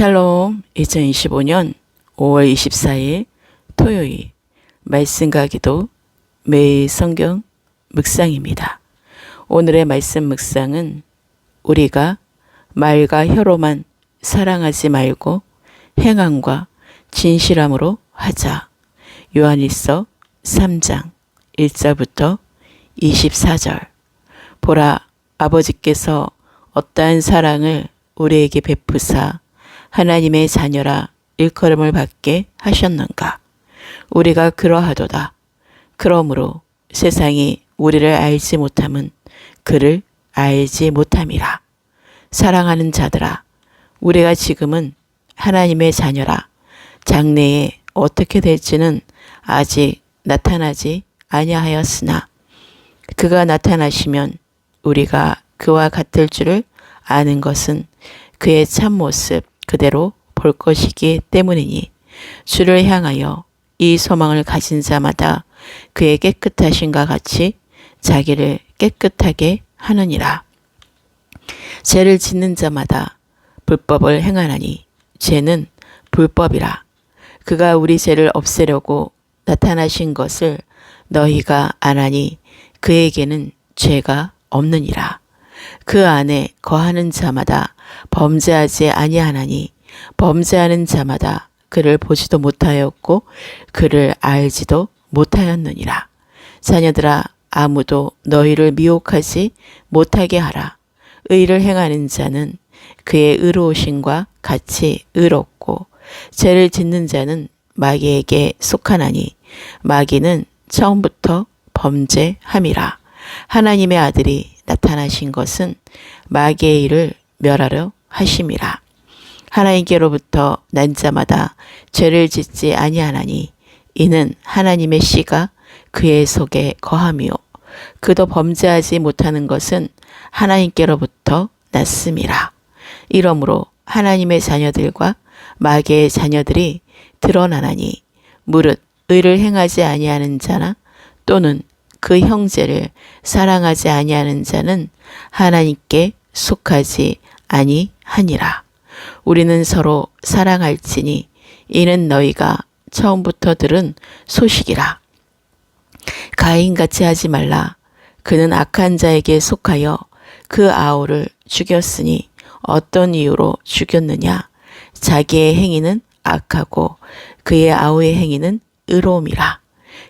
샬롬. 2025년 5월 24일 토요일 말씀과 기도 매일 성경 묵상입니다. 오늘의 말씀 묵상은 우리가 말과 혀로만 사랑하지 말고 행함과 진실함으로 하자. 요한일서 3장 1절부터 24절. 보라, 아버지께서 어떠한 사랑을 우리에게 베푸사 하나님의 자녀라 일컬음을 받게 하셨는가. 우리가 그러하도다. 그러므로 세상이 우리를 알지 못함은 그를 알지 못함이라. 사랑하는 자들아, 우리가 지금은 하나님의 자녀라. 장래에 어떻게 될지는 아직 나타나지 아니하였으나 그가 나타나시면 우리가 그와 같을 줄을 아는 것은 그의 참모습 그대로 볼 것이기 때문이니 주를 향하여 이 소망을 가진 자마다 그의 깨끗하심과 같이 자기를 깨끗하게 하느니라. 죄를 짓는 자마다 불법을 행하나니 죄는 불법이라. 그가 우리 죄를 없애려고 나타나신 것을 너희가 아나니 그에게는 죄가 없느니라. 그 안에 거하는 자마다 범죄하지 아니하나니 범죄하는 자마다 그를 보지도 못하였고 그를 알지도 못하였느니라. 자녀들아, 아무도 너희를 미혹하지 못하게 하라. 의를 행하는 자는 그의 의로우심과 같이 의롭고 죄를 짓는 자는 마귀에게 속하나니 마귀는 처음부터 범죄함이라. 하나님의 아들이 나타나신 것은 마귀의 일을 멸하려 하심이라. 하나님께로부터 난 자마다 죄를 짓지 아니하나니 이는 하나님의 씨가 그의 속에 거함이요 그도 범죄하지 못하는 것은 하나님께로부터 났음이라. 이러므로 하나님의 자녀들과 마귀의 자녀들이 드러나나니 무릇 의를 행하지 아니하는 자나 또는 그 형제를 사랑하지 아니하는 자는 하나님께 속하지 아니하니라. 우리는 서로 사랑할지니 이는 너희가 처음부터 들은 소식이라. 가인같이 하지 말라. 그는 악한 자에게 속하여 그 아우를 죽였으니 어떤 이유로 죽였느냐. 자기의 행위는 악하고 그의 아우의 행위는 의로움이라.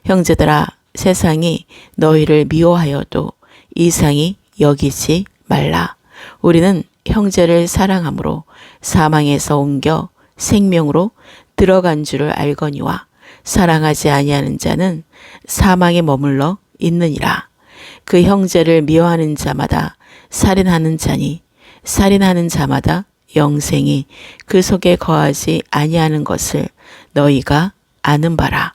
형제들아, 세상이 너희를 미워하여도 이상히 여기지 말라. 우리는 형제를 사랑함으로 사망에서 옮겨 생명으로 들어간 줄을 알거니와 사랑하지 아니하는 자는 사망에 머물러 있느니라. 그 형제를 미워하는 자마다 살인하는 자니 살인하는 자마다 영생이 그 속에 거하지 아니하는 것을 너희가 아는 바라.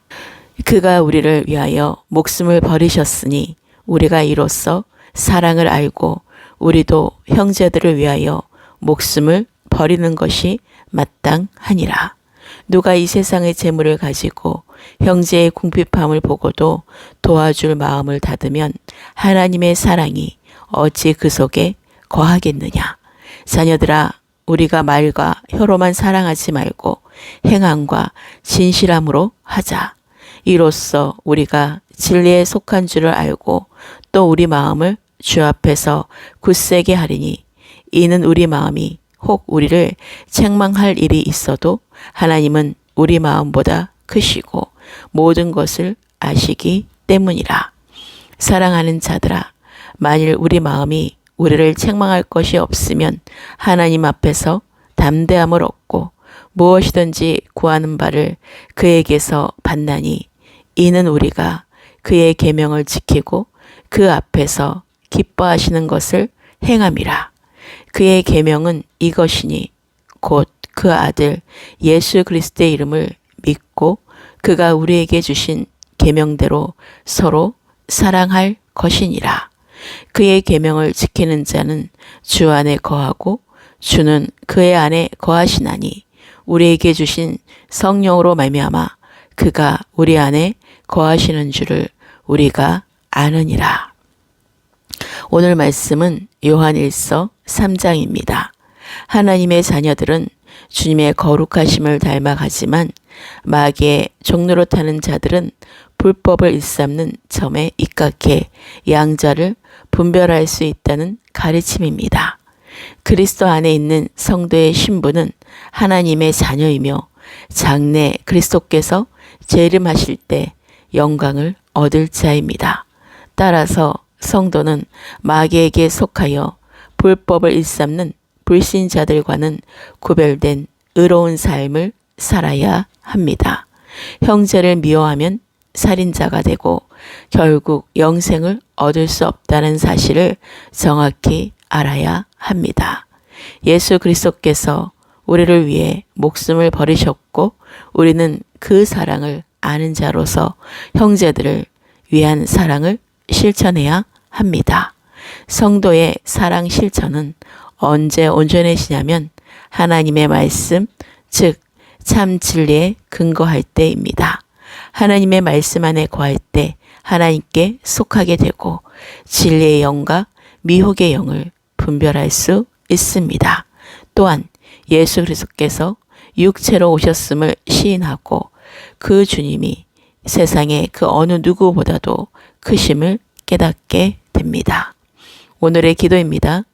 그가 우리를 위하여 목숨을 버리셨으니 우리가 이로써 사랑을 알고 우리도 형제들을 위하여 목숨을 버리는 것이 마땅하니라. 누가 이 세상의 재물을 가지고 형제의 궁핍함을 보고도 도와줄 마음을 닫으면 하나님의 사랑이 어찌 그 속에 거하겠느냐. 자녀들아, 우리가 말과 혀로만 사랑하지 말고 행함과 진실함으로 하자. 이로써 우리가 진리에 속한 줄을 알고 또 우리 마음을 주 앞에서 굳세게 하리니 이는 우리 마음이 혹 우리를 책망할 일이 있어도 하나님은 우리 마음보다 크시고 모든 것을 아시기 때문이라. 사랑하는 자들아, 만일 우리 마음이 우리를 책망할 것이 없으면 하나님 앞에서 담대함을 얻고 무엇이든지 구하는 바를 그에게서 받나니 이는 우리가 그의 계명을 지키고 그 앞에서 기뻐하시는 것을 행함이라. 그의 계명은 이것이니 곧 그 아들 예수 그리스도의 이름을 믿고 그가 우리에게 주신 계명대로 서로 사랑할 것이니라. 그의 계명을 지키는 자는 주 안에 거하고 주는 그의 안에 거하시나니 우리에게 주신 성령으로 말미암아 그가 우리 안에 거하시는 줄을 우리가 아느니라. 오늘 말씀은 요한일서 3장입니다. 하나님의 자녀들은 주님의 거룩하심을 닮아가지만 마귀의 종로로 타는 자들은 불법을 일삼는 점에 입각해 양자를 분별할 수 있다는 가르침입니다. 그리스도 안에 있는 성도의 신분은 하나님의 자녀이며 장래 그리스도께서 재림하실 때 영광을 얻을 자입니다. 따라서 성도는 마귀에게 속하여 불법을 일삼는 불신자들과는 구별된 의로운 삶을 살아야 합니다. 형제를 미워하면 살인자가 되고 결국 영생을 얻을 수 없다는 사실을 정확히 알아야 합니다. 예수 그리스도께서 우리를 위해 목숨을 버리셨고 우리는 그 사랑을 아는 자로서 형제들을 위한 사랑을 실천해야 합니다. 성도의 사랑 실천은 언제 온전해지냐면 하나님의 말씀, 즉 참 진리에 근거할 때입니다. 하나님의 말씀 안에 거할 때 하나님께 속하게 되고 진리의 영과 미혹의 영을 분별할 수 있습니다. 또한 예수 그리스도께서 육체로 오셨음을 시인하고 그 주님이 세상의 그 어느 누구보다도 크심을 깨닫게 됩니다. 오늘의 기도입니다.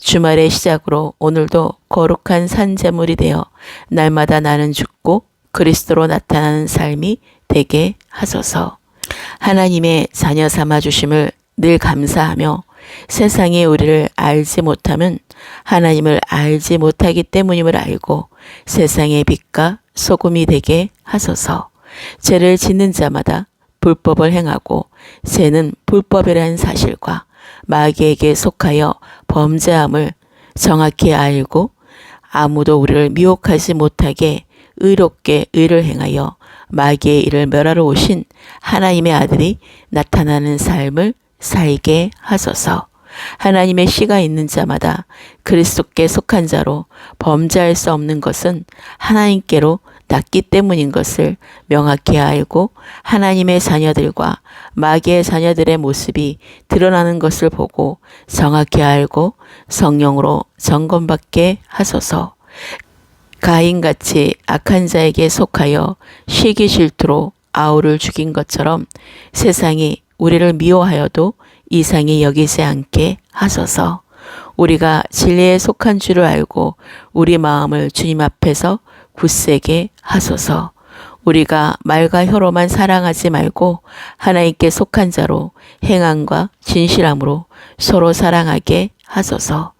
주말의 시작으로 오늘도 거룩한 산제물이 되어 날마다 나는 죽고 그리스도로 나타나는 삶이 되게 하소서. 하나님의 자녀 삼아 주심을 늘 감사하며 세상이 우리를 알지 못하면 하나님을 알지 못하기 때문임을 알고 세상의 빛과 소금이 되게 하소서. 죄를 짓는 자마다 불법을 행하고 죄는 불법이라는 사실과 마귀에게 속하여 범죄함을 정확히 알고 아무도 우리를 미혹하지 못하게 의롭게 의를 행하여 마귀의 일을 멸하러 오신 하나님의 아들이 나타나는 삶을 살게 하소서. 하나님의 씨가 있는 자마다 그리스도께 속한 자로 범죄할 수 없는 것은 하나님께로 났기 때문인 것을 명확히 알고 하나님의 자녀들과 마귀의 자녀들의 모습이 드러나는 것을 보고 정확히 알고 성령으로 점검받게 하소서. 가인같이 악한 자에게 속하여 시기 질투로 아우를 죽인 것처럼 세상이 우리를 미워하여도 이상히 여기지 않게 하소서. 우리가 진리에 속한 줄을 알고 우리 마음을 주님 앞에서 굳세게 하소서. 우리가 말과 혀로만 사랑하지 말고 하나님께 속한 자로 행함과 진실함으로 서로 사랑하게 하소서.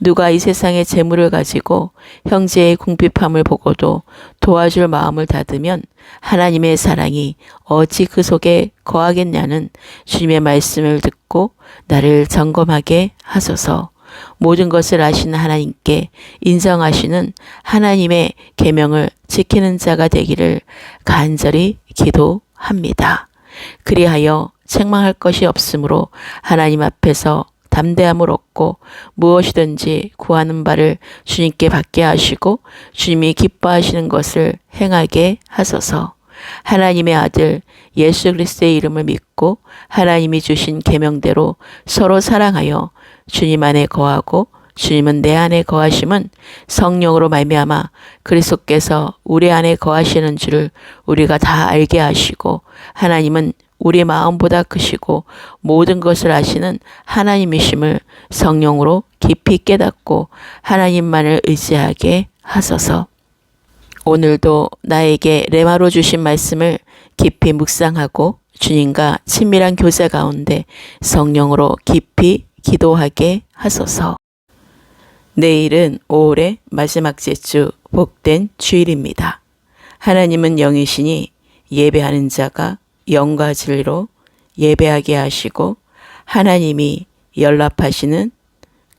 누가 이 세상의 재물을 가지고 형제의 궁핍함을 보고도 도와줄 마음을 닫으면 하나님의 사랑이 어찌 그 속에 거하겠냐는 주님의 말씀을 듣고 나를 점검하게 하소서. 모든 것을 아시는 하나님께 인정하시는 하나님의 계명을 지키는 자가 되기를 간절히 기도합니다. 그리하여 책망할 것이 없으므로 하나님 앞에서 담대함을 얻고 무엇이든지 구하는 바를 주님께 받게 하시고 주님이 기뻐하시는 것을 행하게 하소서. 하나님의 아들 예수 그리스도의 이름을 믿고 하나님이 주신 계명대로 서로 사랑하여 주님 안에 거하고 주님은 내 안에 거하심은 성령으로 말미암아 그리스도께서 우리 안에 거하시는 줄을 우리가 다 알게 하시고 하나님은 우리 마음보다 크시고 모든 것을 아시는 하나님이심을 성령으로 깊이 깨닫고 하나님만을 의지하게 하소서. 오늘도 나에게 레마로 주신 말씀을 깊이 묵상하고 주님과 친밀한 교제 가운데 성령으로 깊이 기도하게 하소서. 내일은 5월의 마지막 제주 복된 주일입니다. 하나님은 영이시니 예배하는 자가 영과 진리로 예배하게 하시고 하나님이 연락하시는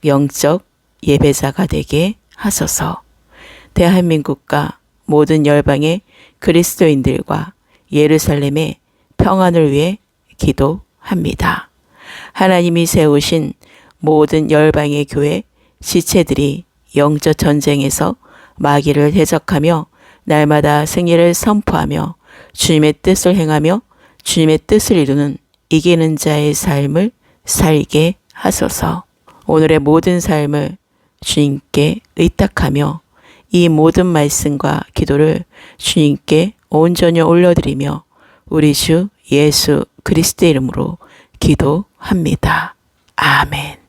영적 예배자가 되게 하소서. 대한민국과 모든 열방의 그리스도인들과 예루살렘의 평안을 위해 기도합니다. 하나님이 세우신 모든 열방의 교회 지체들이 영적 전쟁에서 마귀를 대적하며 날마다 승리를 선포하며 주님의 뜻을 행하며 주님의 뜻을 이루는 이기는 자의 삶을 살게 하소서. 오늘의 모든 삶을 주님께 의탁하며 이 모든 말씀과 기도를 주님께 온전히 올려드리며 우리 주 예수 그리스도의 이름으로 기도합니다. 아멘.